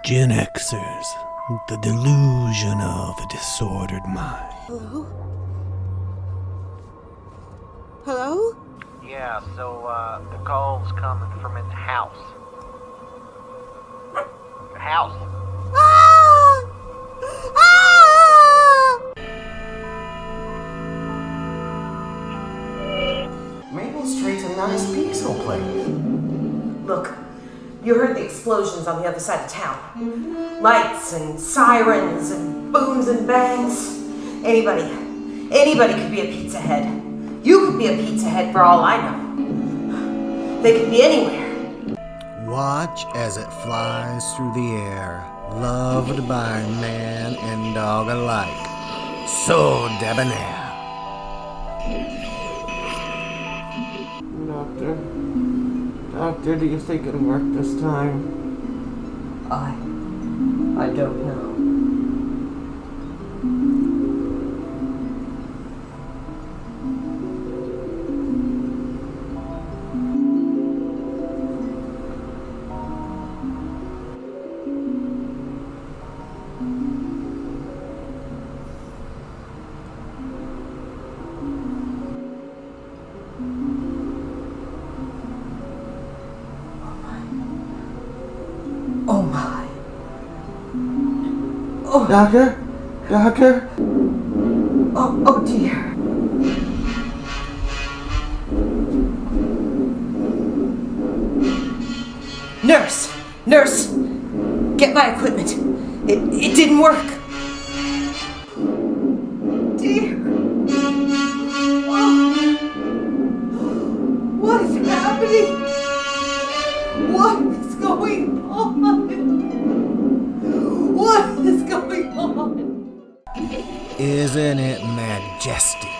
Gen-Xers, the delusion of a disordered mind. Hello? Hello? Yeah, so, the call's coming from in the house. The house. Ah! Ah! Maple Street's a nice, peaceful place. Look, you heard the explosions on the other side of town. Lights and sirens and booms and bangs. Anybody could be a pizza head. You could be a pizza head for all I know. They could be anywhere. Watch as it flies through the air, loved by man and dog alike. So debonair. Doctor, do you think it'll work this time? I don't know. Oh my. Oh. Doctor? Doctor? Oh dear. Nurse! Get my equipment. It didn't work. Dear. Oh. What is happening? What is going on? What is going on? Isn't it majestic?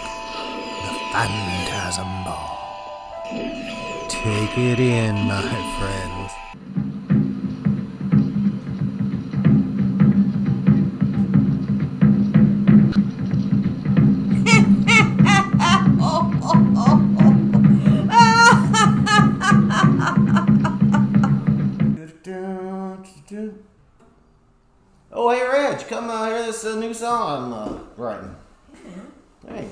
The Phantasm ball. Take it in, my friends. Oh, hey, Reg, come hear this new song I'm writing. Hey.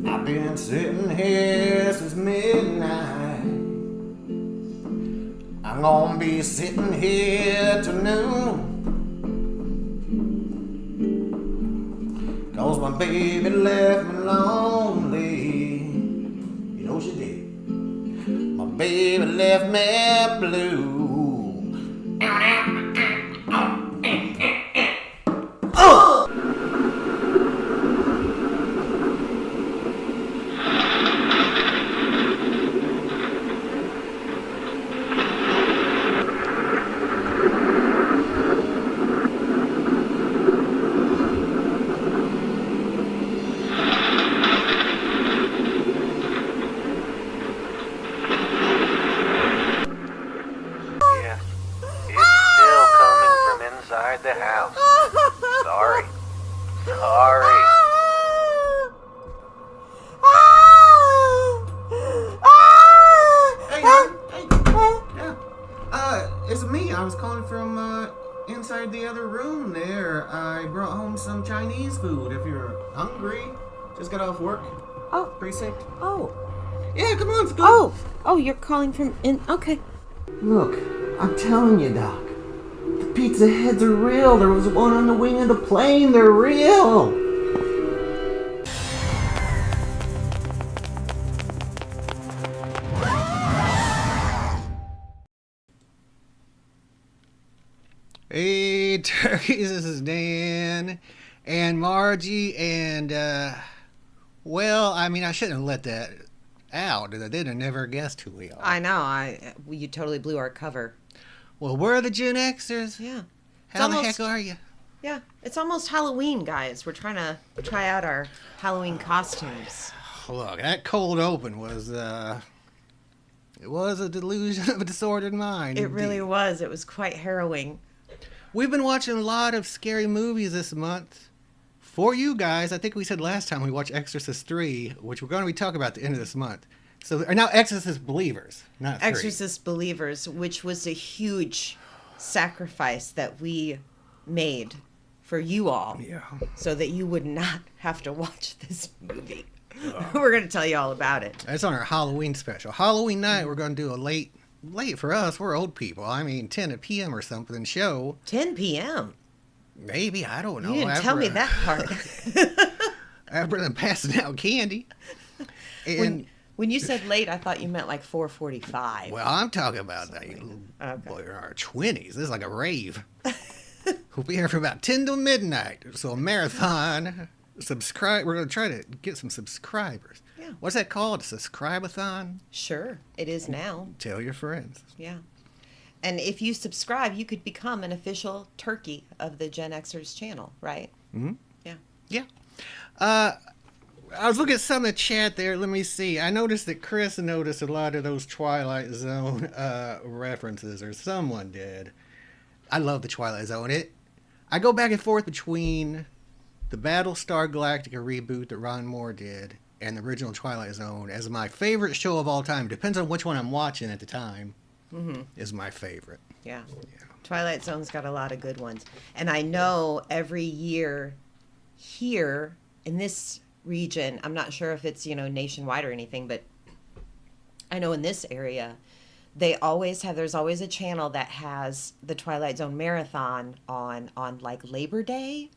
I've been sitting here since midnight. I'm gonna be sitting here till noon. 'Cause my baby left me lonely. You know she did. My baby left me blue. The house. Sorry. It's me. I was calling from inside the other room there. I brought home some Chinese food if you're hungry. Just got off work. Oh. Precinct. Oh. Yeah, come on, let's go. Oh, you're calling from in. Okay. Look, I'm telling you, Doc. The pizza heads are real. There was one on the wing of the plane. They're real. Hey, turkeys, this is Dan and Margie, and, well, I mean, I shouldn't have let that out. I did. I never guessed who we are. I know. You totally blew our cover. Well, we're the Gen-Xers. Yeah. How the heck are you? Yeah. It's almost Halloween, guys. We're trying to try out our Halloween costumes. Look, that cold open was, it was a delusion of a disordered mind. It really was. It was quite harrowing. We've been watching a lot of scary movies this month. For you guys, I think we said last time we watched Exorcist 3, which we're going to be talking about at the end of this month. So are now Exorcist Believers, not 3. Exorcist Believers, which was a huge sacrifice that we made for you all. Yeah. So that you would not have to watch this movie. We're going to tell you all about it. That's on our Halloween special. Halloween night, we're going to do a late for us. We're old people. I mean, 10 p.m. or something show. 10 p.m. Maybe, I don't know. You didn't tell me that part. After them passing out candy. And when you said late, I thought you meant like 4:45. well, I'm talking about that. Boy, we're in our 20s. This is like a rave. We'll be here for about 10 till midnight. So a marathon. Subscribe. We're going to try to get some subscribers. Yeah. What's that called? A subscribe-a-thon? Sure, it is now. Tell your friends. Yeah. And if you subscribe, you could become an official turkey of the Gen-Xers channel, right? Mm-hmm. Yeah. Yeah. I was looking at some of the chat there. Let me see. I noticed that Chris noticed a lot of those Twilight Zone references, or someone did. I love the Twilight Zone. I go back and forth between the Battlestar Galactica reboot that Ron Moore did and the original Twilight Zone as my favorite show of all time. Depends on which one I'm watching at the time. Mm-hmm. Is my favorite. Yeah. Twilight Zone's got a lot of good ones. And I know every year here in this region, I'm not sure if it's, nationwide or anything, but I know in this area, there's always a channel that has the Twilight Zone marathon on like Labor Day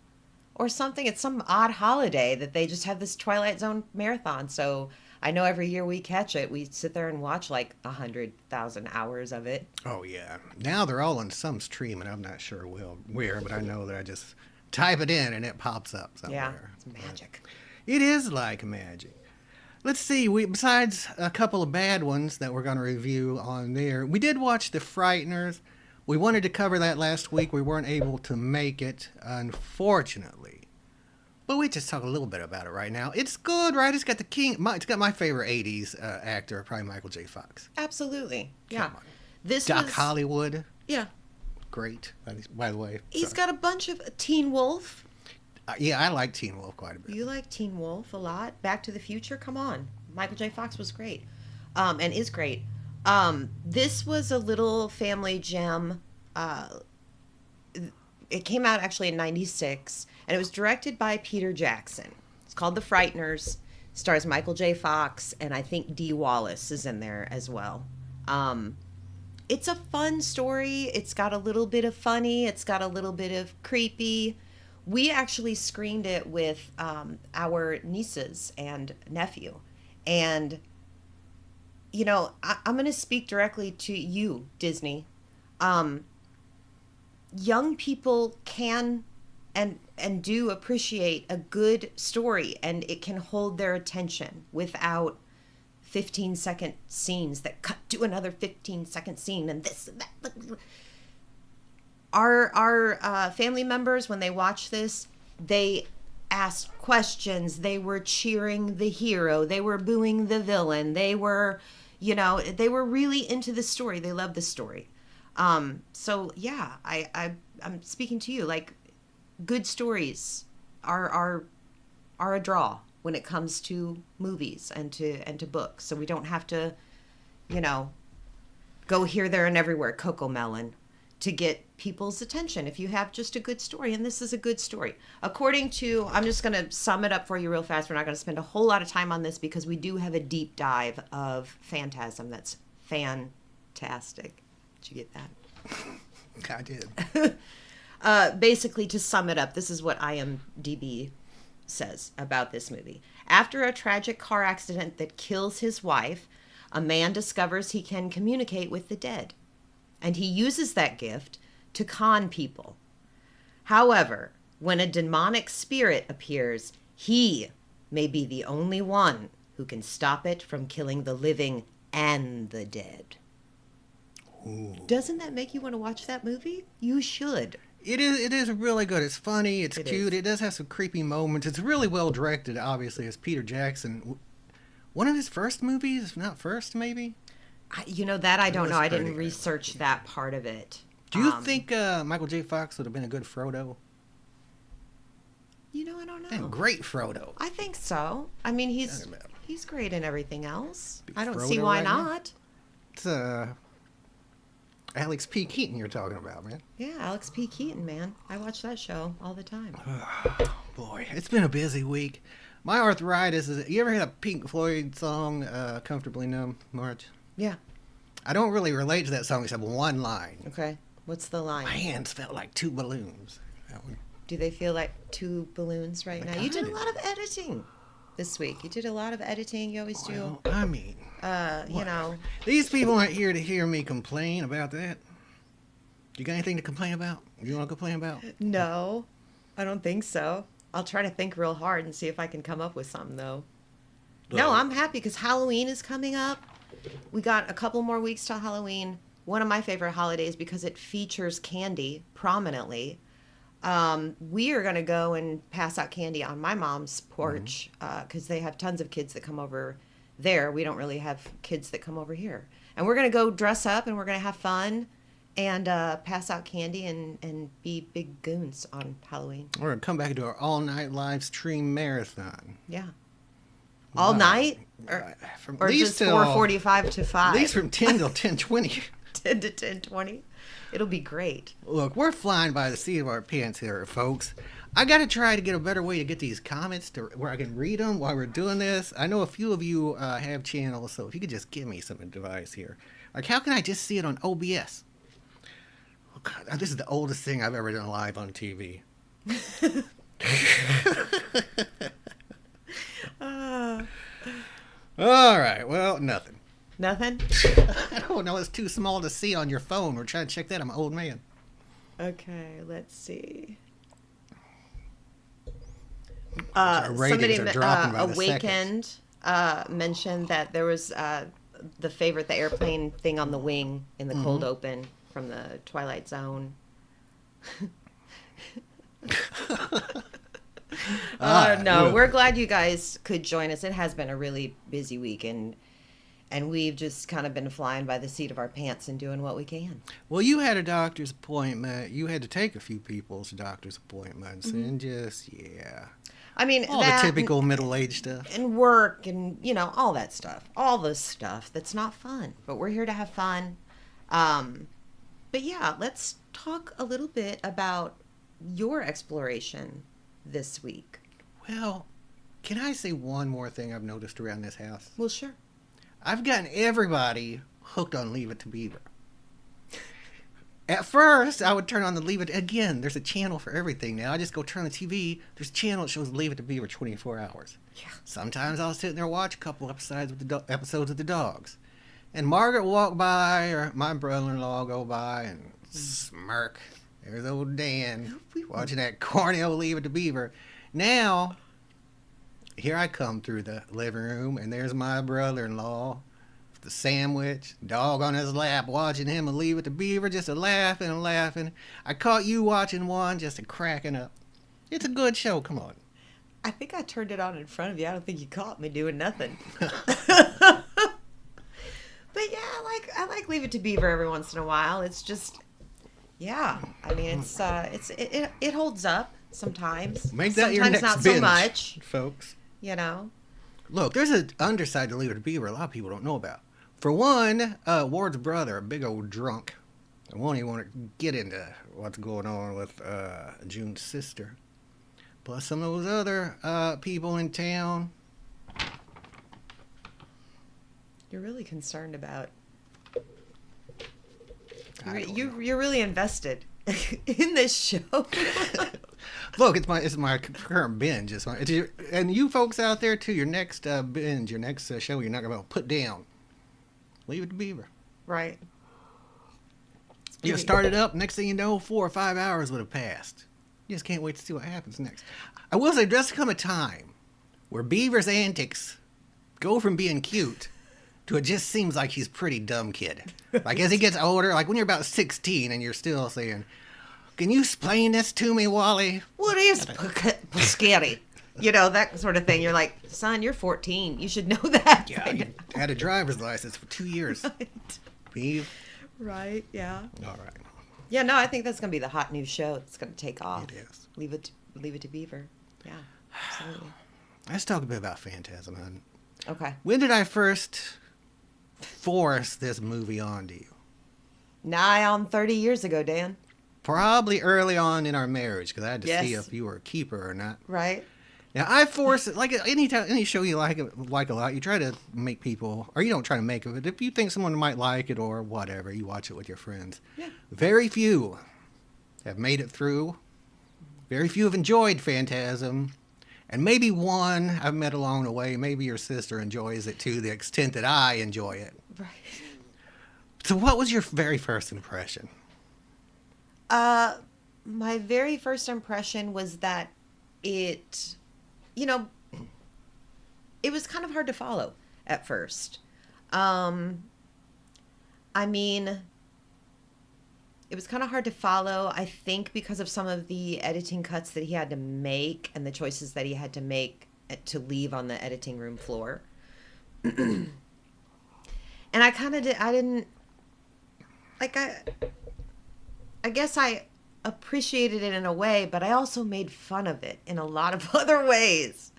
or something. It's some odd holiday that they just have this Twilight Zone marathon. So I know every year we catch it, we sit there and watch like 100,000 hours of it. Oh, yeah. Now they're all on some stream, and I'm not sure where, but I know that I just type it in and it pops up somewhere. Yeah, it's magic. It is like magic. Let's see. Besides a couple of bad ones that we're going to review on there, we did watch The Frighteners. We wanted to cover that last week. We weren't able to make it, unfortunately. But we just talk a little bit about it right now. It's good, right? It's got it's got my favorite 80s actor, probably Michael J. Fox. Absolutely. Yeah. Doc Hollywood. Yeah. Great, by the way. He's got a bunch of Teen Wolf. Yeah, I like Teen Wolf quite a bit. You like Teen Wolf a lot. Back to the Future, come on. Michael J. Fox was great, and is great. This was a little family gem. It came out actually in '96, and it was directed by Peter Jackson. It's called The Frighteners. Stars Michael J. Fox, and I think Dee Wallace is in there as well. It's a fun story. It's got a little bit of funny. It's got a little bit of creepy. We actually screened it with our nieces and nephew. And, I'm going to speak directly to you, Disney. Young people can and do appreciate a good story, and it can hold their attention without 15-second scenes that cut to another 15-second scene and this and that. Our family members, when they watch this, they asked questions. They were cheering the hero. They were booing the villain. They were, they were really into the story. They loved the story. So yeah, I'm speaking to you. Like, good stories are a draw when it comes to movies and to books. So we don't have to, go here, there, and everywhere, Cocomelon, to get people's attention if you have just a good story. And this is a good story. According to, I'm just going to sum it up for you real fast. We're not going to spend a whole lot of time on this because we do have a deep dive of Phantasm that's fantastic. Did you get that? I did. Basically, to sum it up, this is what IMDb says about this movie. After a tragic car accident that kills his wife, a man discovers he can communicate with the dead. And he uses that gift to con people. However, when a demonic spirit appears, he may be the only one who can stop it from killing the living and the dead. Ooh. Doesn't that make you want to watch that movie? You should. It is really good. It's funny. It's cute. It does have some creepy moments. It's really well directed, obviously, as Peter Jackson. One of his first movies, if not first, maybe? That I don't know. I didn't research that part of it. Do you think Michael J. Fox would have been a good Frodo? I don't know. Great Frodo. I think so. I mean, He's great in everything else. Big I don't Frodo see why right now. not. It's Alex P. Keaton you're talking about, man. Yeah, Alex P. Keaton, man. I watch that show all the time. Boy, it's been a busy week. My arthritis is... You ever hear that Pink Floyd song, Comfortably Numb, Marge? Yeah. I don't really relate to that song except one line. Okay. What's the line? My hands felt like two balloons. That one. Do they feel like two balloons right now? You did a kinda. lot of editing this week. You did a lot of editing. You always do. Well, I mean... You know. These people aren't here to hear me complain about that. You got anything to complain about? You want to complain about? No, I don't think so. I'll try to think real hard and see if I can come up with something, though. No, I'm happy because Halloween is coming up. We got a couple more weeks till Halloween. One of my favorite holidays because it features candy prominently. We are going to go and pass out candy on my mom's porch because they have tons of kids that come over there. We don't really have kids that come over here. And we're going to go dress up and we're going to have fun and pass out candy and be big goons on Halloween. We're going to come back and do our all-night live stream marathon. Yeah. All night? From Or just 4:45 to 5? At least from 10 till 10:20. 10 to 10:20. It'll be great. Look, we're flying by the seat of our pants here, folks. I got to try to get a better way to get these comments to where I can read them while we're doing this. I know a few of you have channels, so if you could just give me some advice here. Like, how can I just see it on OBS? Oh, God, this is the oldest thing I've ever done live on TV. All right, well, nothing. Nothing? I don't know, it's too small to see on your phone. We're trying to check that. I'm an old man. Okay, let's see. Our ratings Somebody are dropping by the Awakened mentioned that there was the airplane thing on the wing in the cold open from the Twilight Zone. No, we're glad you guys could join us. It has been a really busy week, and we've just kind of been flying by the seat of our pants and doing what we can. Well, you had a doctor's appointment. You had to take a few people's doctor's appointments and just, I mean, all the typical middle-aged stuff. and work and, you know, all that stuff. All the stuff that's not fun. But we're here to have fun. But yeah, let's talk a little bit about your exploration this week. Well, can I say one more thing I've noticed around this house? Well, sure. I've gotten everybody hooked on Leave It to Beaver. At first, I would turn on the Leave It... Again, there's a channel for everything now. I just go turn the TV. There's a channel that shows Leave It to Beaver 24 hours. Yeah. Sometimes I'll sit there and watch a couple episodes with the dogs. And Margaret will walk by, or my brother-in-law will go by and smirk. There's old Dan watching that corny old Leave It to Beaver. Now, here I come through the living room, and there's my brother-in-law with the sandwich, dog on his lap, watching him and Leave It to Beaver, just laughing and laughing. I caught you watching one, just cracking up. It's a good show, come on. I think I turned it on in front of you. I don't think you caught me doing nothing. But yeah, I like Leave It to Beaver every once in a while. It's just, yeah. I mean, it holds up sometimes. Make that sometimes your next not binge, so much. folks. You know. Look, there's an underside to Leave It to Beaver a lot of people don't know about. For one, Ward's brother, a big old drunk. I won't even want to get into what's going on with June's sister. Plus some of those other people in town. You're really concerned about. You're really invested in this show. Look, it's my current binge. And you folks out there too. Your next binge, your next show, you're not gonna put down. Leave It to Beaver. Right. You start it up. Next thing you know, 4 or 5 hours would have passed. You just can't wait to see what happens next. I will say, there's come a time where Beaver's antics go from being cute to it just seems like he's a pretty dumb kid. Like as he gets older, like when you're about 16 and you're still saying, "Can you explain this to me, Wally?" What is Coscarelli? You know, that sort of thing. You're like, son, you're 14. You should know that. Yeah, you had a driver's license for 2 years. Right. Beav. Right, yeah. All right. Yeah, no, I think that's going to be the hot new show that's going to take off. It is. Leave it to Beaver. Yeah, absolutely. Let's talk a bit about Phantasm, hon. Okay. When did I first force this movie onto you? Nigh on 30 years ago, Dan. Probably early on in our marriage, because I had to see Yes. if you were a keeper or not. Right? Now, I force it, like any show you like a lot, you try to make people, or you don't try to make it, but if you think someone might like it or whatever, you watch it with your friends. Yeah. Very few have made it through. Very few have enjoyed Phantasm. And maybe one I've met along the way, maybe your sister enjoys it to the extent that I enjoy it. Right. So what was your very first impression? My very first impression was that it, you know, it was kind of hard to follow at first. I mean, it was kind of hard to follow, I think, because of some of the editing cuts that he had to make and the choices that he had to make to leave on the editing room floor. And I kind of didn't, like, I guess I appreciated it in a way, but I also made fun of it in a lot of other ways.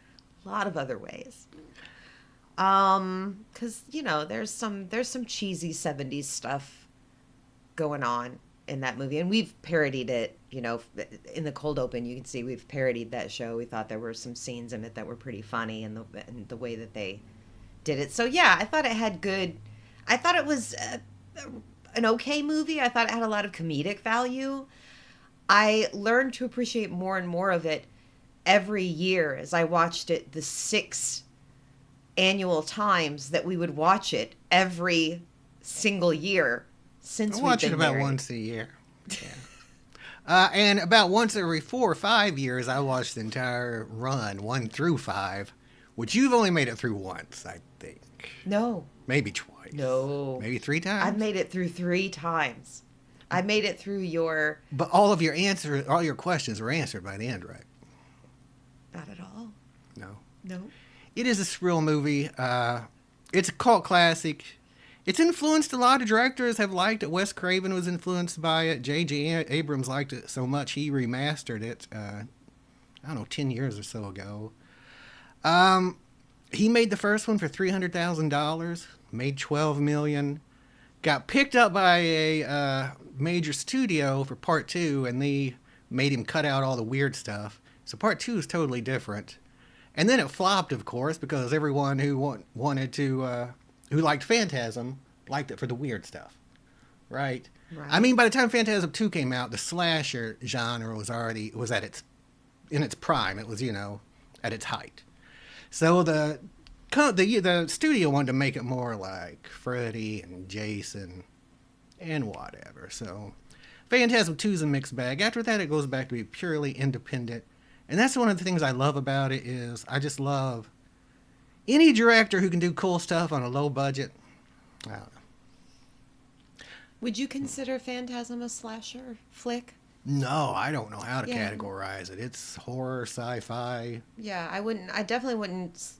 Because, you know, there's some cheesy 70s stuff going on in that movie, and we've parodied it. You know, in the cold open, you can see we've parodied that show. We thought there were some scenes in it that were pretty funny, and the way that they did it. So yeah, I thought it was an okay movie. I thought it had a lot of comedic value. I learned to appreciate more and more of it every year as I watched it the 6 annual times that we would watch it every single year since I we've watch been it about married. once a year. Yeah. And about once every 4 or 5 years, I watched the entire run, 1 through 5, which you've only made it through once, I think. No. Maybe twice. No. Maybe 3 times. I've made it through 3 times. I made it through your... But all your questions were answered by the end, right? Not at all. No. No. It is a surreal movie. It's a cult classic. It's influenced a lot of directors have liked it. Wes Craven was influenced by it. J.J. Abrams liked it so much he remastered it, 10 years or so ago. He made the first one for $300,000, made $12 million, got picked up by a major studio for part 2, and they made him cut out all the weird stuff. So part 2 is totally different. And then it flopped, of course, because everyone who wanted to, who liked Phantasm, liked it for the weird stuff, right? I mean, by the time Phantasm 2 came out, the slasher genre was in its prime. It was, at its height. So the studio wanted to make it more like Freddy and Jason and whatever. So Phantasm 2 is a mixed bag. After that, it goes back to be purely independent. And that's one of the things I love about it is I just love any director who can do cool stuff on a low budget. I don't know. Would you consider Phantasm a slasher flick? No, I don't know how to Yeah. categorize it. It's horror, sci-fi. Yeah, I definitely wouldn't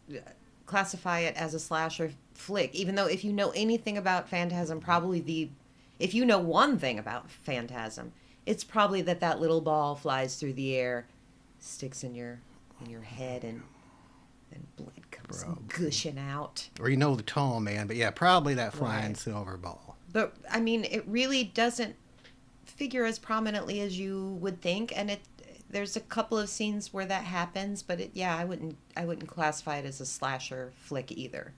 classify it as a slasher flick, even though if you know anything about Phantasm, if you know one thing about Phantasm, it's probably that little ball flies through the air, sticks in your head, and blood comes gushing out. Or the tall man, but yeah, probably that flying silver ball. But I mean, it really doesn't figure as prominently as you would think, and there's a couple of scenes where that happens, but I wouldn't classify it as a slasher flick either.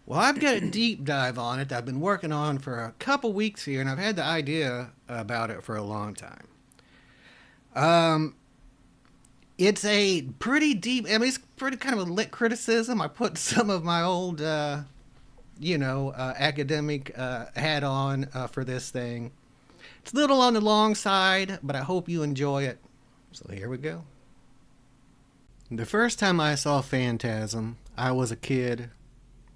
Well, I've got a deep dive on it that I've been working on for a couple weeks here, and I've had the idea about it for a long time. It's a pretty deep, it's pretty kind of a lit criticism. I put some of my old, academic hat on for this thing. It's a little on the long side, but I hope you enjoy it. So here we go. The first time I saw Phantasm, I was a kid,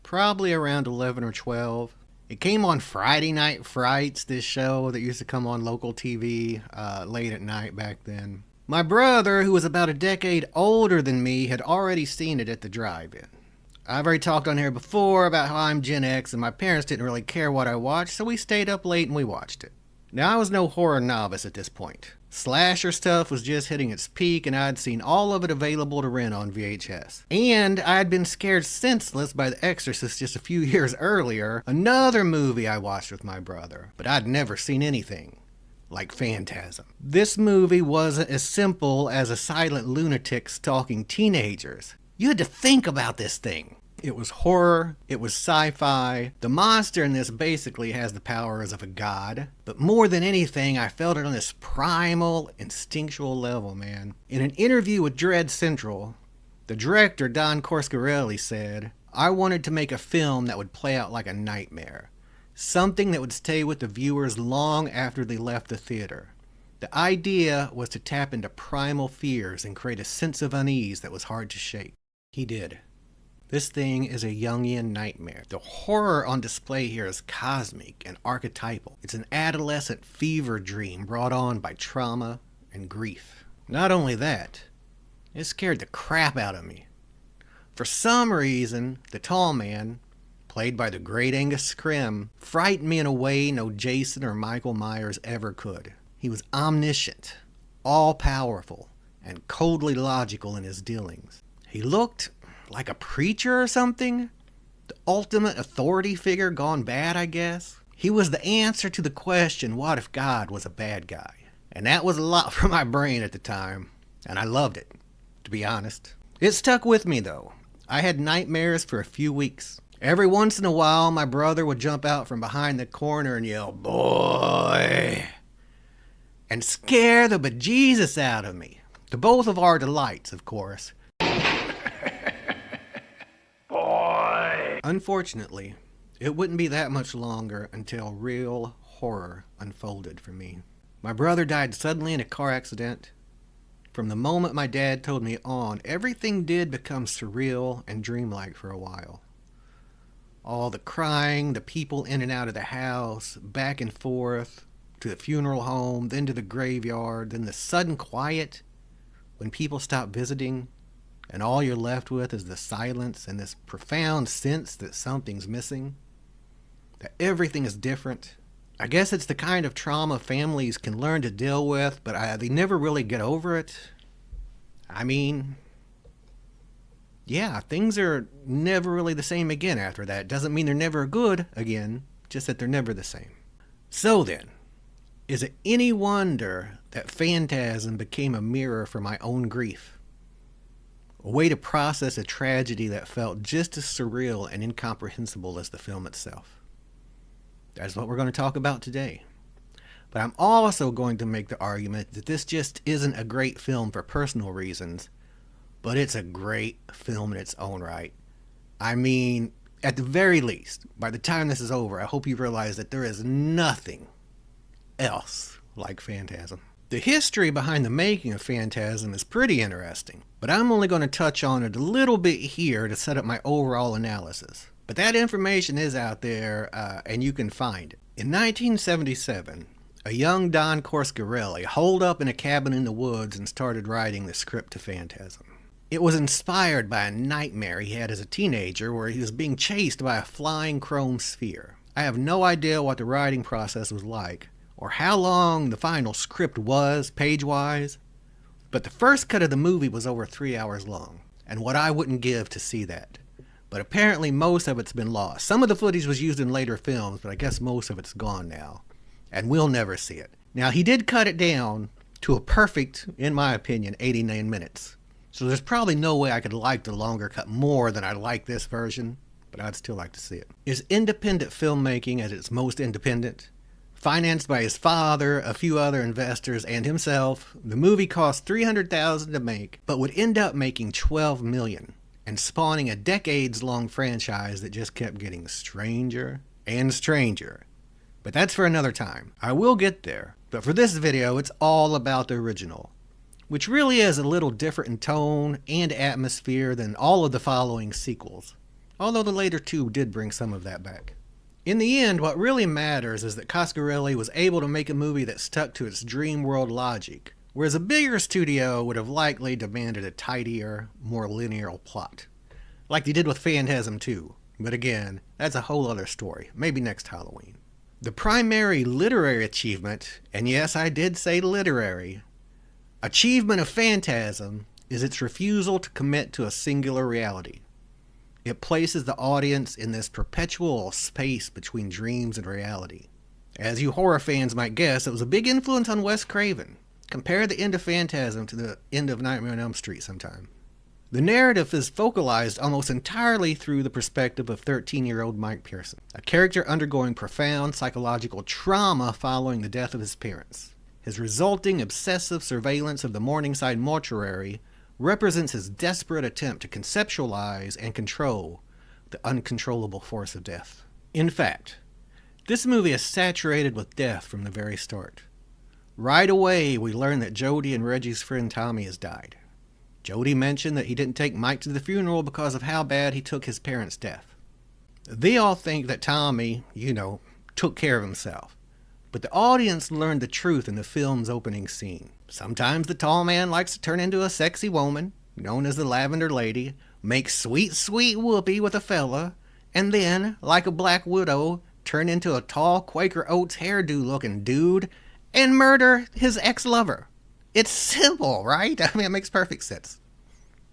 probably around 11 or 12. It came on Friday Night Frights, this show that used to come on local TV late at night back then. My brother, who was about a decade older than me, had already seen it at the drive-in. I've already talked on here before about how I'm Gen X and my parents didn't really care what I watched, so we stayed up late and we watched it. Now, I was no horror novice at this point. Slasher stuff was just hitting its peak, and I'd seen all of it available to rent on VHS. And I'd been scared senseless by The Exorcist just a few years earlier, another movie I watched with my brother. But I'd never seen anything like Phantasm. This movie wasn't as simple as a silent lunatic stalking teenagers. You had to think about this thing. It was horror, it was sci-fi. The monster in this basically has the powers of a god. But more than anything, I felt it on this primal, instinctual level, man. In an interview with Dread Central, the director, Don Coscarelli, said, "I wanted to make a film that would play out like a nightmare. Something that would stay with the viewers long after they left the theater. The idea was to tap into primal fears and create a sense of unease that was hard to shake." He did. This thing is a Jungian nightmare. The horror on display here is cosmic and archetypal. It's an adolescent fever dream brought on by trauma and grief. Not only that, it scared the crap out of me. For some reason, the tall man, played by the great Angus Scrimm, frightened me in a way no Jason or Michael Myers ever could. He was omniscient, all-powerful, and coldly logical in his dealings. He looked like a preacher or something? The ultimate authority figure gone bad, I guess? He was the answer to the question, what if God was a bad guy? And that was a lot for my brain at the time, and I loved it, to be honest. It stuck with me, though. I had nightmares for a few weeks. Every once in a while, my brother would jump out from behind the corner and yell, "Boy!" and scare the bejesus out of me. To both of our delights, of course. Unfortunately, it wouldn't be that much longer until real horror unfolded for me. My brother died suddenly in a car accident. From the moment my dad told me on, everything did become surreal and dreamlike for a while. All the crying, the people in and out of the house, back and forth, to the funeral home, then to the graveyard, then the sudden quiet when people stop visiting, and all you're left with is the silence and this profound sense that something's missing, that everything is different. I guess it's the kind of trauma families can learn to deal with, but they never really get over it. I mean, yeah, things are never really the same again after that. Doesn't mean they're never good again, just that they're never the same. So then, is it any wonder that Phantasm became a mirror for my own grief? A way to process a tragedy that felt just as surreal and incomprehensible as the film itself. That's what we're going to talk about today. But I'm also going to make the argument that this just isn't a great film for personal reasons, but it's a great film in its own right. I mean, at the very least, by the time this is over, I hope you realize that there is nothing else like Phantasm. The history behind the making of Phantasm is pretty interesting, but I'm only going to touch on it a little bit here to set up my overall analysis. But that information is out there, and you can find it. In 1977, a young Don Coscarelli holed up in a cabin in the woods and started writing the script to Phantasm. It was inspired by a nightmare he had as a teenager where he was being chased by a flying chrome sphere. I have no idea what the writing process was like, or how long the final script was, page-wise, but the first cut of the movie was over 3 hours long, and what I wouldn't give to see that. But apparently most of it's been lost. Some of the footage was used in later films, but I guess most of it's gone now, and we'll never see it. Now, he did cut it down to a perfect, in my opinion, 89 minutes. So there's probably no way I could like the longer cut more than I like this version, but I'd still like to see it. Is independent filmmaking at its most independent? Financed by his father, a few other investors, and himself, the movie cost $300,000 to make, but would end up making $12 million, and spawning a decades-long franchise that just kept getting stranger and stranger. But that's for another time. I will get there, but for this video, it's all about the original, which really is a little different in tone and atmosphere than all of the following sequels, although the later two did bring some of that back. In the end, what really matters is that Coscarelli was able to make a movie that stuck to its dream world logic, whereas a bigger studio would have likely demanded a tidier, more linear plot, like they did with Phantasm 2. But again, that's a whole other story, maybe next Halloween. The primary literary achievement, and yes, I did say literary, achievement of Phantasm is its refusal to commit to a singular reality. It places the audience in this perpetual space between dreams and reality. As you horror fans might guess, it was a big influence on Wes Craven. Compare the end of Phantasm to the end of Nightmare on Elm Street sometime. The narrative is focalized almost entirely through the perspective of 13-year-old Mike Pearson, a character undergoing profound psychological trauma following the death of his parents. His resulting obsessive surveillance of the Morningside mortuary represents his desperate attempt to conceptualize and control the uncontrollable force of death. In fact, this movie is saturated with death from the very start. Right away, we learn that Jody and Reggie's friend Tommy has died. Jody mentioned that he didn't take Mike to the funeral because of how bad he took his parents' death. They all think that Tommy, took care of himself. But the audience learned the truth in the film's opening scene. Sometimes the tall man likes to turn into a sexy woman, known as the Lavender Lady, make sweet, sweet whoopee with a fella, and then, like a black widow, turn into a tall Quaker Oats hairdo-looking dude and murder his ex-lover. It's simple, right? I mean, it makes perfect sense.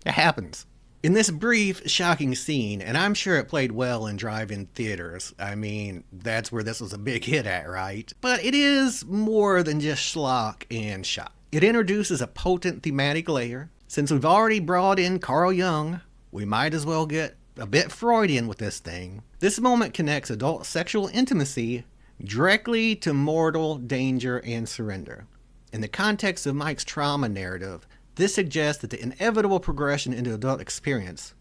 It happens. In this brief, shocking scene, and I'm sure it played well in drive-in theaters. I mean, that's where this was a big hit at, right? But it is more than just schlock and shock. It introduces a potent thematic layer. Since we've already brought in Carl Jung, we might as well get a bit Freudian with this thing. This moment connects adult sexual intimacy directly to mortal danger and surrender. In the context of Mike's trauma narrative, this suggests that the inevitable progression into adult experience,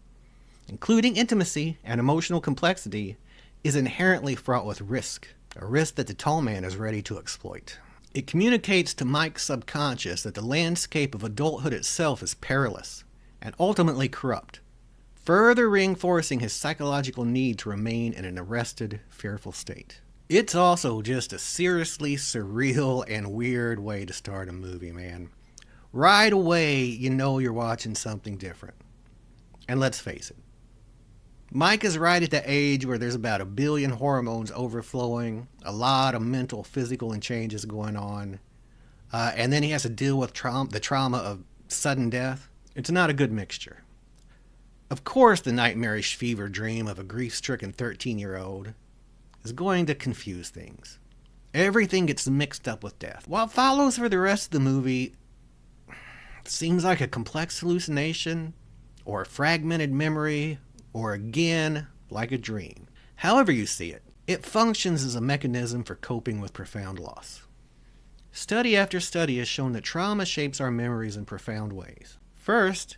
including intimacy and emotional complexity, is inherently fraught with risk, a risk that the tall man is ready to exploit. It communicates to Mike's subconscious that the landscape of adulthood itself is perilous and ultimately corrupt, further reinforcing his psychological need to remain in an arrested, fearful state. It's also just a seriously surreal and weird way to start a movie, man. Right away, you know you're watching something different. And let's face it, Mike is right at the age where there's about 1 billion hormones overflowing, a lot of mental, physical, and changes going on, and then he has to deal with the trauma of sudden death. It's not a good mixture. Of course, the nightmarish fever dream of a grief-stricken 13-year-old is going to confuse things. Everything gets mixed up with death. What follows for the rest of the movie seems like a complex hallucination, or a fragmented memory, or again, like a dream. However you see it, it functions as a mechanism for coping with profound loss. Study after study has shown that trauma shapes our memories in profound ways. First,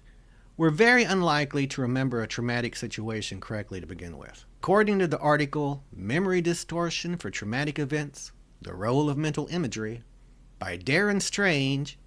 we're very unlikely to remember a traumatic situation correctly to begin with. According to the article, Memory Distortion for Traumatic Events, The Role of Mental Imagery, by Darren Strange,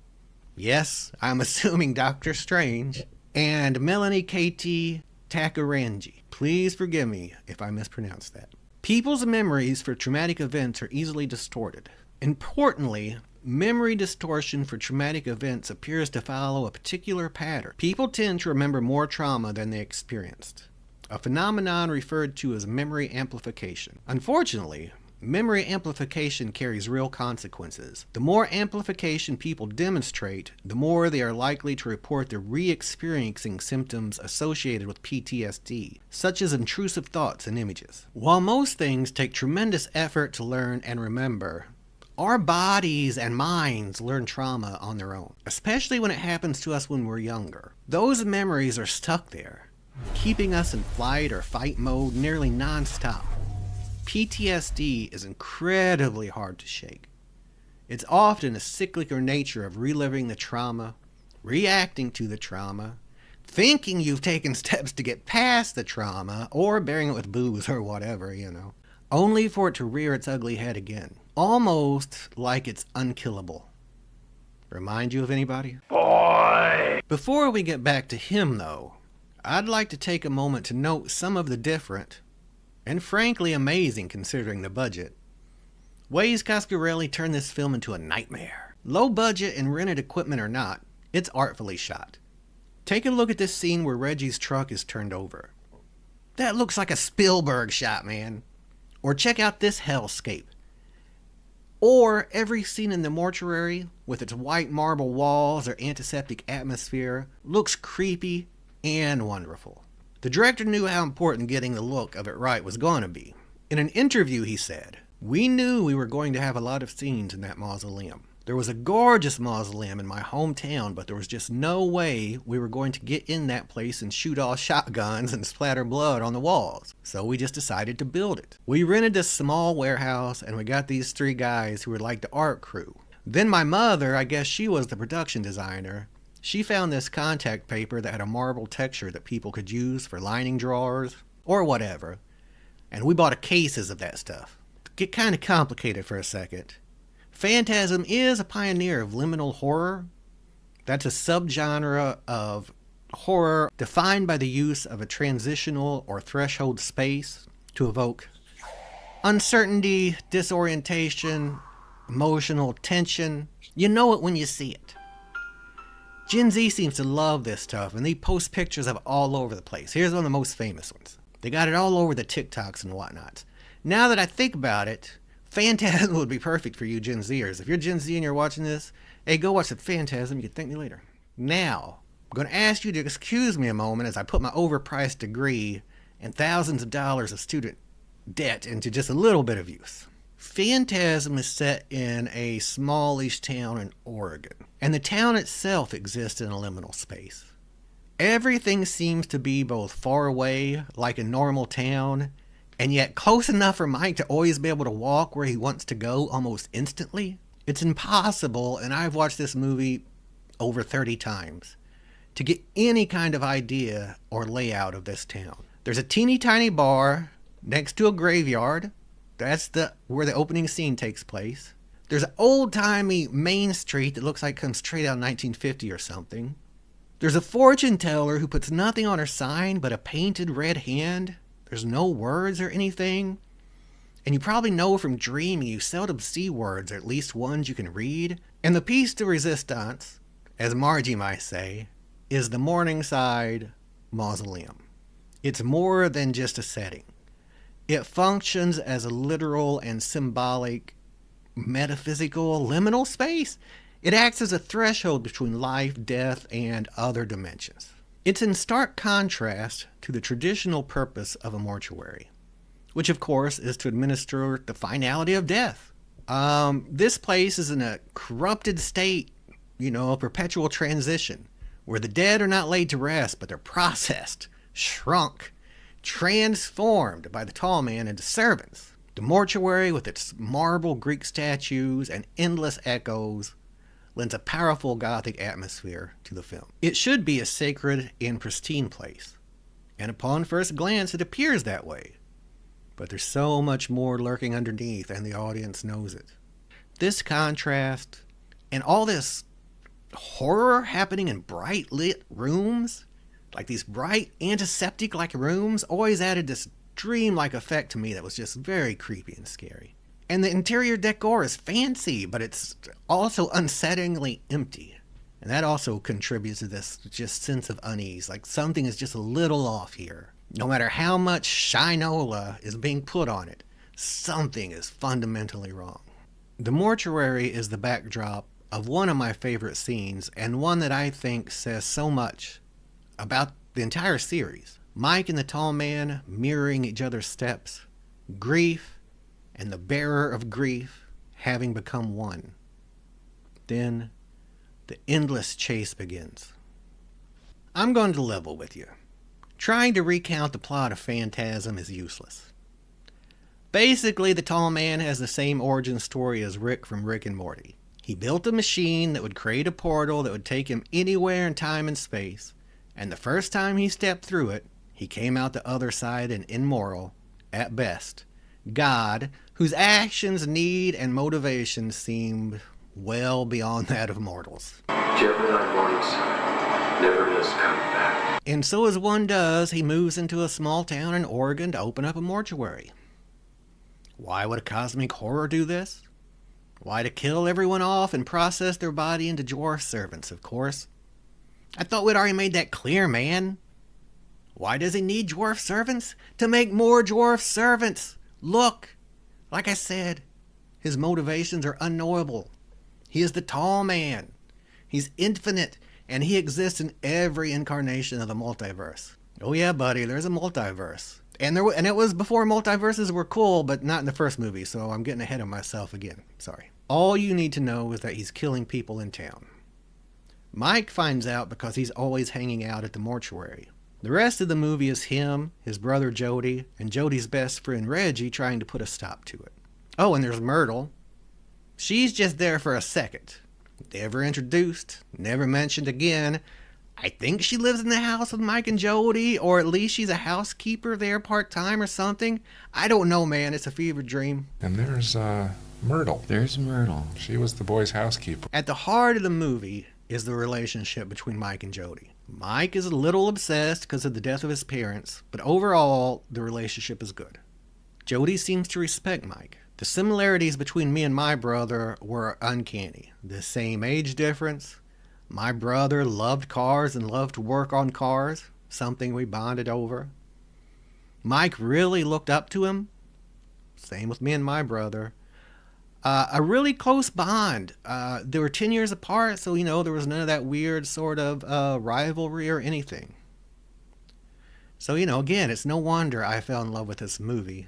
yes, I'm assuming Dr. Strange, and Melanie K.T. Takarangi. Please forgive me if I mispronounced that. People's memories for traumatic events are easily distorted. Importantly, memory distortion for traumatic events appears to follow a particular pattern. People tend to remember more trauma than they experienced, a phenomenon referred to as memory amplification. Unfortunately, memory amplification carries real consequences. The more amplification people demonstrate, the more they are likely to report the re-experiencing symptoms associated with PTSD, such as intrusive thoughts and images. While most things take tremendous effort to learn and remember, our bodies and minds learn trauma on their own, especially when it happens to us when we're younger. Those memories are stuck there, keeping us in flight or fight mode nearly non-stop. PTSD is incredibly hard to shake. It's often a cyclical nature of reliving the trauma, reacting to the trauma, thinking you've taken steps to get past the trauma, or bearing it with booze or whatever, only for it to rear its ugly head again. Almost like it's unkillable. Remind you of anybody? Boy! Before we get back to him, though, I'd like to take a moment to note some of the different, and frankly amazing considering the budget, ways Coscarelli turned this film into a nightmare. Low budget and rented equipment or not, it's artfully shot. Take a look at this scene where Reggie's truck is turned over. That looks like a Spielberg shot, man. Or check out this hellscape. Or every scene in the mortuary, with its white marble walls or antiseptic atmosphere, looks creepy and wonderful. The director knew how important getting the look of it right was going to be. In an interview, he said, "We knew we were going to have a lot of scenes in that mausoleum. There was a gorgeous mausoleum in my hometown, but there was just no way we were going to get in that place and shoot all shotguns and splatter blood on the walls. So we just decided to build it. We rented this small warehouse and we got these 3 guys who were like the art crew. Then my mother, I guess she was the production designer, she found this contact paper that had a marble texture that people could use for lining drawers or whatever. And we bought cases of that stuff." Get kind of complicated for a second. Phantasm is a pioneer of liminal horror. That's a subgenre of horror defined by the use of a transitional or threshold space to evoke uncertainty, disorientation, emotional tension. You know it when you see it. Gen Z seems to love this stuff, and they post pictures of it all over the place. Here's one of the most famous ones. They got it all over the TikToks and whatnot. Now that I think about it, Phantasm would be perfect for you Gen Zers. If you're Gen Z and you're watching this, hey, go watch the Phantasm. You can thank me later. Now, I'm going to ask you to excuse me a moment as I put my overpriced degree and thousands of dollars of student debt into just a little bit of use. Phantasm is set in a smallish town in Oregon, and the town itself exists in a liminal space. Everything seems to be both far away, like a normal town, and yet close enough for Mike to always be able to walk where he wants to go almost instantly. It's impossible, and I've watched this movie over 30 times, to get any kind of idea or layout of this town. There's a teeny tiny bar next to a graveyard. That's where the opening scene takes place. There's an old-timey main street that looks like it comes straight out of 1950 or something. There's a fortune teller who puts nothing on her sign but a painted red hand. There's no words or anything. And you probably know from dreaming you seldom see words, or at least ones you can read. And the piece de resistance, as Margie might say, is the Morningside Mausoleum. It's more than just a setting. It functions as a literal and symbolic, metaphysical, liminal space. It acts as a threshold between life, death, and other dimensions. It's in stark contrast to the traditional purpose of a mortuary, which of course is to administer the finality of death. This place is in a corrupted state, a perpetual transition, where the dead are not laid to rest, but they're processed, shrunk, transformed by the tall man into servants. The mortuary, with its marble Greek statues and endless echoes, lends a powerful Gothic atmosphere to the film. It should be a sacred and pristine place, and upon first glance it appears that way. But there's so much more lurking underneath, and the audience knows it. This contrast, and all this horror happening in bright lit rooms, like these bright antiseptic-like rooms, always added this dream-like effect to me that was just very creepy and scary. And the interior decor is fancy, but it's also unsettlingly empty. And that also contributes to this just sense of unease, like something is just a little off here. No matter how much shinola is being put on it, something is fundamentally wrong. The mortuary is the backdrop of one of my favorite scenes, and one that I think says so much about the entire series. Mike and the tall man mirroring each other's steps, grief, and the bearer of grief having become one. Then the endless chase begins. I'm going to level with you. Trying to recount the plot of Phantasm is useless. Basically, the tall man has the same origin story as Rick from Rick and Morty. He built a machine that would create a portal that would take him anywhere in time and space, and the first time he stepped through it, he came out the other side an immoral, at best, God, whose actions, need, and motivation seemed well beyond that of mortals. Gemini mornings never miss coming back. And so as one does, he moves into a small town in Oregon to open up a mortuary. Why would a cosmic horror do this? Why, to kill everyone off and process their body into dwarf servants, of course. I thought we'd already made that clear, man. Why does he need dwarf servants? To make more dwarf servants. Look, like I said, His motivations are unknowable. He is the tall man. He's infinite, and he exists in every incarnation of the multiverse. Oh yeah, buddy, there's a multiverse. And it was before multiverses were cool, but not in the first movie, so I'm getting ahead of myself again. Sorry. All you need to know is that he's killing people in town. Mike finds out because he's always hanging out at the mortuary. The rest of the movie is him, his brother Jody, and Jody's best friend Reggie trying to put a stop to it. Oh, and there's Myrtle. She's just there for a second. Never introduced, never mentioned again. I think she lives in the house with Mike and Jody, or at least she's a housekeeper there part-time or something. I don't know, man. It's a fever dream. And there's, Myrtle. There's Myrtle. She was the boy's housekeeper. At the heart of the movie is the relationship between Mike and Jody. Mike is a little obsessed because of the death of his parents, but overall, the relationship is good. Jody seems to respect Mike. The similarities between me and my brother were uncanny. The same age difference. My brother loved cars and loved to work on cars, something we bonded over. Mike really looked up to him. Same with me and my brother. A really close bond. They were 10 years apart, so, there was none of that weird sort of rivalry or anything. So, again, it's no wonder I fell in love with this movie.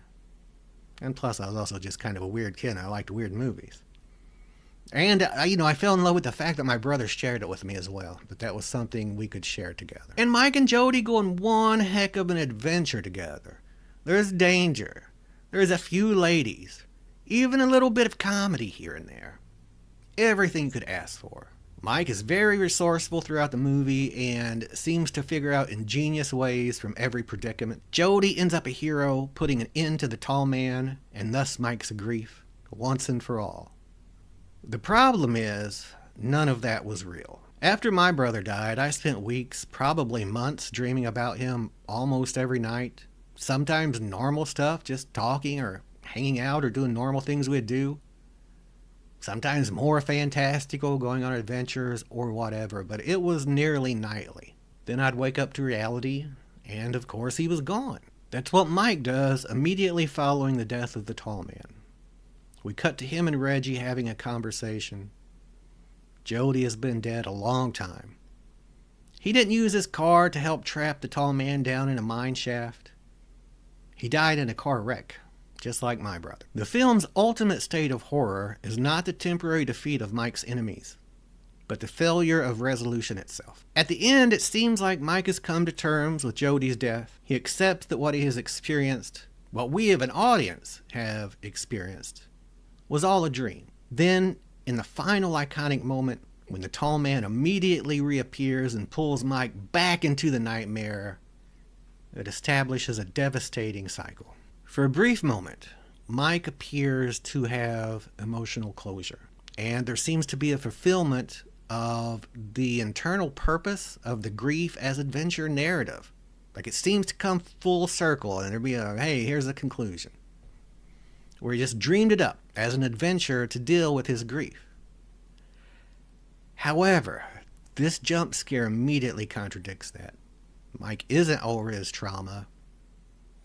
And plus, I was also just kind of a weird kid, and I liked weird movies. And, I fell in love with the fact that my brother shared it with me as well, that that was something we could share together. And Mike and Jody go on one heck of an adventure together. There's danger. There's a few ladies. Even a little bit of comedy here and there. Everything you could ask for. Mike is very resourceful throughout the movie and seems to figure out ingenious ways from every predicament. Jody ends up a hero, putting an end to the tall man, and thus Mike's grief, once and for all. The problem is, none of that was real. After my brother died, I spent weeks, probably months, dreaming about him almost every night. Sometimes normal stuff, just talking or hanging out or doing normal things we'd do. Sometimes more fantastical, going on adventures or whatever, but it was nearly nightly. Then I'd wake up to reality, and of course he was gone. That's what Mike does immediately following the death of the tall man. We cut to him and Reggie having a conversation. Jody has been dead a long time. He didn't use his car to help trap the tall man down in a mine shaft. He died in a car wreck, just like my brother. The film's ultimate state of horror is not the temporary defeat of Mike's enemies, but the failure of resolution itself. At the end, it seems like Mike has come to terms with Jody's death. He accepts that what he has experienced, what we as an audience have experienced, was all a dream. Then, in the final iconic moment, when the tall man immediately reappears and pulls Mike back into the nightmare, it establishes a devastating cycle. For a brief moment, Mike appears to have emotional closure, and there seems to be a fulfillment of the internal purpose of the grief as adventure narrative. Like it seems to come full circle, and there'd be a, hey, here's the conclusion. Where he just dreamed it up as an adventure to deal with his grief. However, this jump scare immediately contradicts that. Mike isn't over his trauma.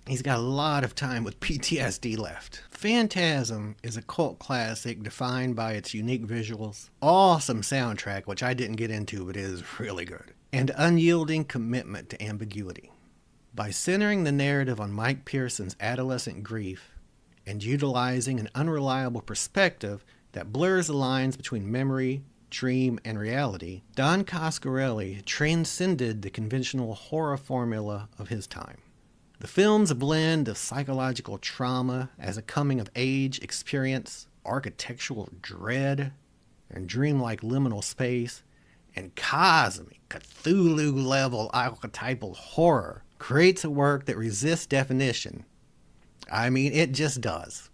He's got a lot of time with PTSD left. Phantasm is a cult classic defined by its unique visuals, awesome soundtrack, which I didn't get into but is really good, and unyielding commitment to ambiguity. By centering the narrative on Mike Pearson's adolescent grief and utilizing an unreliable perspective that blurs the lines between memory, dream, and reality, Don Coscarelli transcended the conventional horror formula of his time. The film's blend of psychological trauma as a coming-of-age experience, architectural dread, and dreamlike liminal space, and cosmic, Cthulhu-level archetypal horror creates a work that resists definition. I mean, it just does.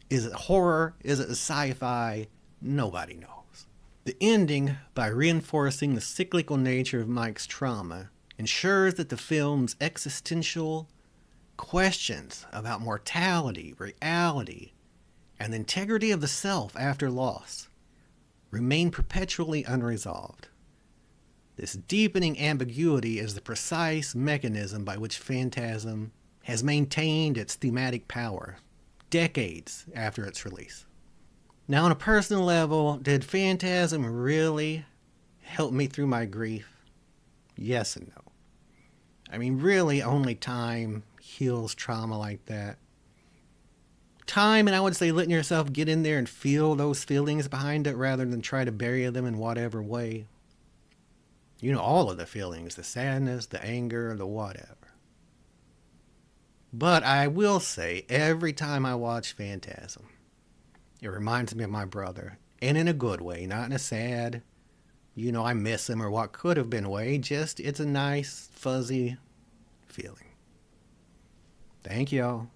Is it horror? Is it sci-fi? Nobody knows. The ending, by reinforcing the cyclical nature of Mike's trauma, ensures that the film's existential questions about mortality, reality, and the integrity of the self after loss remain perpetually unresolved. This deepening ambiguity is the precise mechanism by which Phantasm has maintained its thematic power decades after its release. Now, on a personal level, did Phantasm really help me through my grief? Yes and no. I mean, really, only time heals trauma like that. Time, and I would say letting yourself get in there and feel those feelings behind it rather than try to bury them in whatever way. You know, all of the feelings, the sadness, the anger, the whatever. But I will say, every time I watch Phantasm, it reminds me of my brother. And in a good way, not in a sad, I miss him or what could have been way. Just, it's a nice, fuzzy feeling. Thank y'all.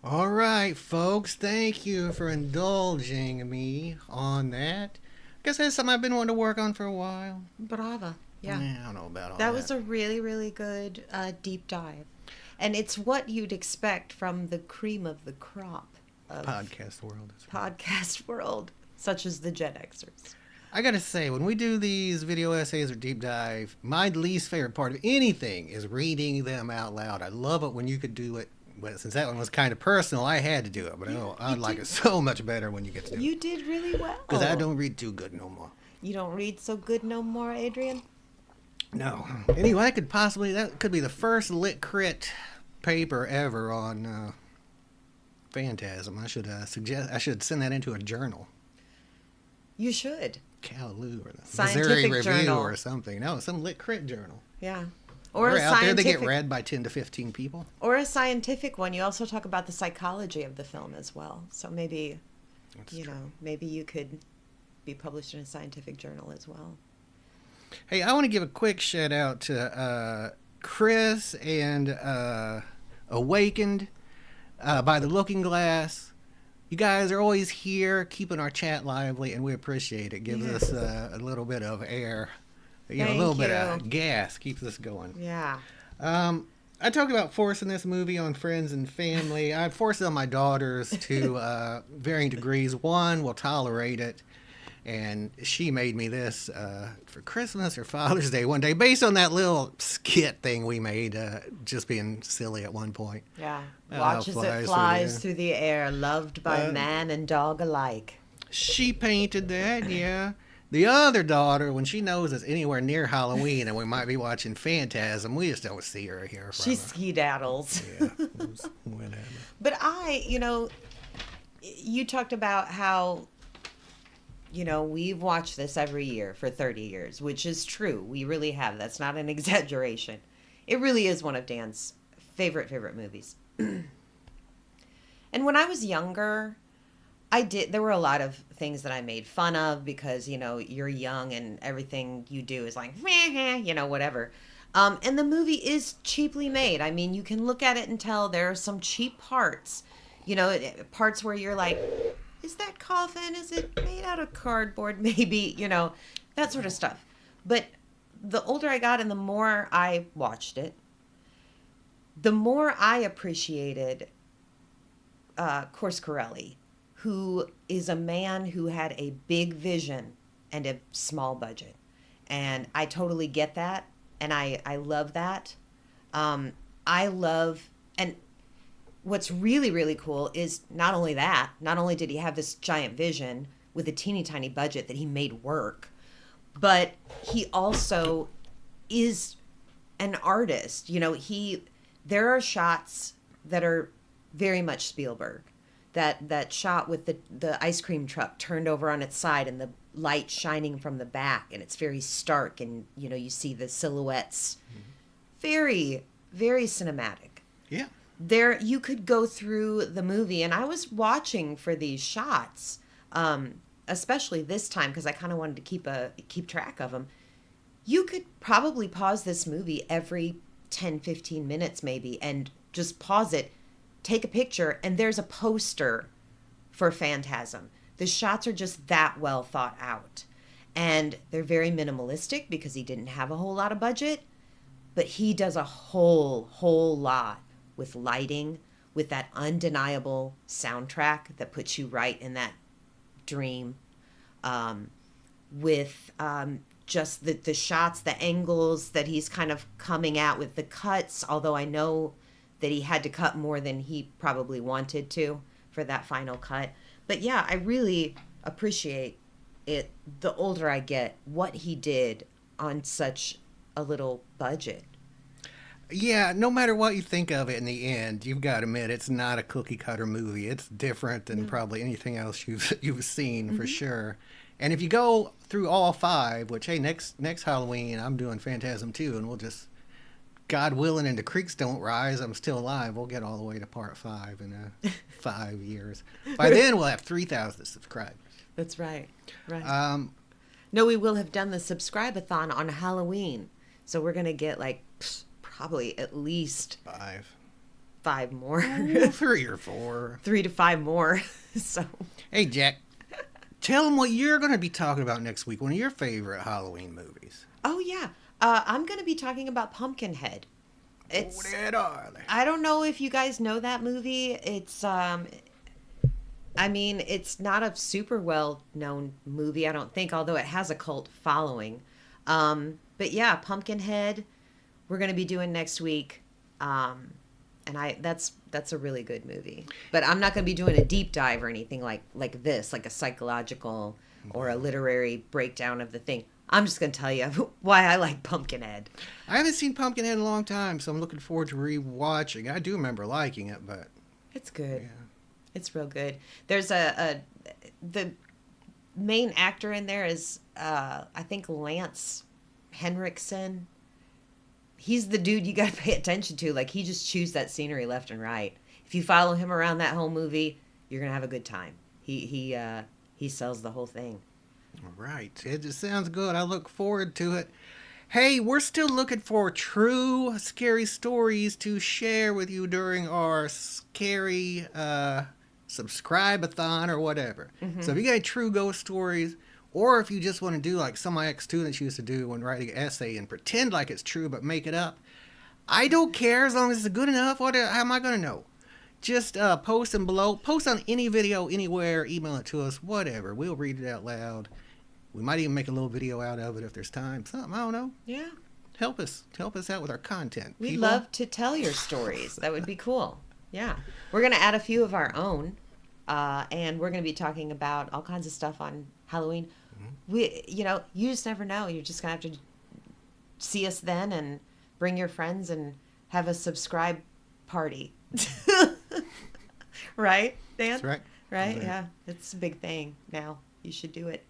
All right, folks. Thank you for indulging me on that. I guess that's something I've been wanting to work on for a while. Brava. Yeah. I don't know about all That was a really, really good deep dive. And it's what you'd expect from the cream of the crop of Podcast world. podcast world, such as the Gen-Xers. I gotta say, when we do these video essays or deep dive, my least favorite part of anything is reading them out loud. I love it when you could do it. But since that one was kind of personal, I had to do it. But I'd like it so much better when you get to do it. You did really well. Because I don't read too good no more. You don't read so good no more, Adrian? No. Anyway, that could be the first lit crit paper ever on Phantasm. I should send that into a journal. You should. Caloo or the Scientific Missouri Review journal. or something. No, some lit crit journal. Yeah. Or a out there they get scientific- read by 10 to 15 people. Or a scientific one. You also talk about the psychology of the film as well. So maybe, maybe you could be published in a scientific journal as well. Hey, I want to give a quick shout out to Chris and Awakened by the Looking Glass. You guys are always here keeping our chat lively, and we appreciate it. Gives us a little bit of air, a little bit of gas, keeps us going. Yeah. I talked about forcing this movie on friends and family. I forced it on my daughters to varying degrees. One will tolerate it. And she made me this for Christmas or Father's Day one day, based on that little skit thing we made, just being silly at one point. Yeah. Watch as it flies through through the air, loved by man and dog alike. She painted that, yeah. The other daughter, when she knows it's anywhere near Halloween and we might be watching Phantasm, we just don't see her or hear from She her. skedaddles. Yeah, whatever. But you talked about how, we've watched this every year for 30 years, which is true. We really have. That's not an exaggeration. It really is one of Dan's favorite movies. And when I was younger, there were a lot of things that I made fun of because, you're young and everything you do is like, whatever. And the movie is cheaply made. I mean, you can look at it and tell there are some cheap parts, parts where you're like, is that coffin? Is it made out of cardboard? Maybe, that sort of stuff. But the older I got and the more I watched it, the more I appreciated Coscarelli, who is a man who had a big vision and a small budget. And I totally get that. And I love that. And what's really, really cool is not only did he have this giant vision with a teeny tiny budget that he made work, but he also is an artist. There are shots that are very much Spielberg. That shot with the ice cream truck turned over on its side and the light shining from the back, and it's very stark, and you see the silhouettes. Very, very cinematic. Yeah. There, you could go through the movie, and I was watching for these shots, especially this time because I kind of wanted to keep track of them. You could probably pause this movie every 10, 15 minutes maybe, and just pause it, take a picture, and there's a poster for Phantasm. The shots are just that well thought out. And they're very minimalistic because he didn't have a whole lot of budget, but he does a whole lot with lighting, with that undeniable soundtrack that puts you right in that dream, with just the shots, the angles that he's kind of coming at with the cuts, although I know that he had to cut more than he probably wanted to for that final cut. But yeah, I really appreciate it the older I get, what he did on such a little budget. Yeah, no matter what you think of it in the end, you've got to admit it's not a cookie cutter movie. It's different than probably anything else you've seen for sure. And if you go through all 5, which hey, next Halloween I'm doing Phantasm 2, and we'll just, God willing, and the creeks don't rise, I'm still alive. We'll get all the way to part 5 in 5 years. By then we'll have 3,000 subscribers. That's right. Right. No, we will have done the subscribe-a-thon on Halloween. So we're going to get like probably at least 5 more. 3 or 4. 3 to 5 more. So. Hey, Jack. Tell them what you're going to be talking about next week. One of your favorite Halloween movies. Oh, yeah. I'm going to be talking about Pumpkinhead. What are they? I don't know if you guys know that movie. It's, I mean, it's not a super well-known movie, I don't think, although it has a cult following. But yeah, Pumpkinhead, we're going to be doing next week. And that's a really good movie. But I'm not going to be doing a deep dive or anything like this, like a psychological or a literary breakdown of the thing. I'm just going to tell you why I like Pumpkinhead. I haven't seen Pumpkinhead in a long time, so I'm looking forward to rewatching. I do remember liking it, but it's good. Yeah. It's real good. There's the main actor in there is I think Lance Henriksen. He's the dude you got to pay attention to. Like, he just chews that scenery left and right. If you follow him around that whole movie, you're gonna have a good time. He sells the whole thing. All right. It just sounds good. I look forward to it. Hey, we're still looking for true scary stories to share with you during our scary subscribe-a-thon or whatever. Mm-hmm. So if you got any true ghost stories, or if you just want to do like some of my ex-students used to do when writing an essay and pretend like it's true but make it up, I don't care as long as it's good enough. How am I going to know? Just post them below. Post on any video, anywhere. Email it to us, whatever. We'll read it out loud. We might even make a little video out of it if there's time. Something, I don't know. Yeah. Help us out with our content. We'd love to tell your stories. That would be cool. Yeah. We're going to add a few of our own. And we're going to be talking about all kinds of stuff on Halloween. Mm-hmm. You just never know. You're just going to have to see us then and bring your friends and have a subscribe party. Right, Dan? That's right. Right? Yeah. It's a big thing now. You should do it.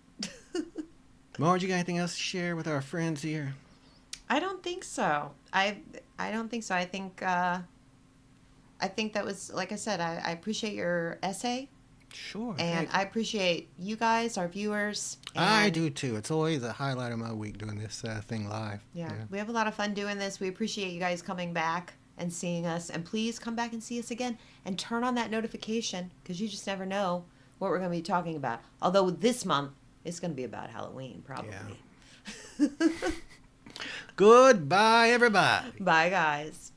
Marge, you got anything else to share with our friends here? I don't think so. I don't think so. I think that was, like I said, I appreciate your essay. Sure. And I appreciate you guys, our viewers. I do too. It's always a highlight of my week doing this thing live. Yeah. We have a lot of fun doing this. We appreciate you guys coming back and seeing us. And please come back and see us again and turn on that notification, because you just never know what we're going to be talking about. Although this month it's going to be about Halloween, probably. Yeah. Goodbye, everybody. Bye, guys.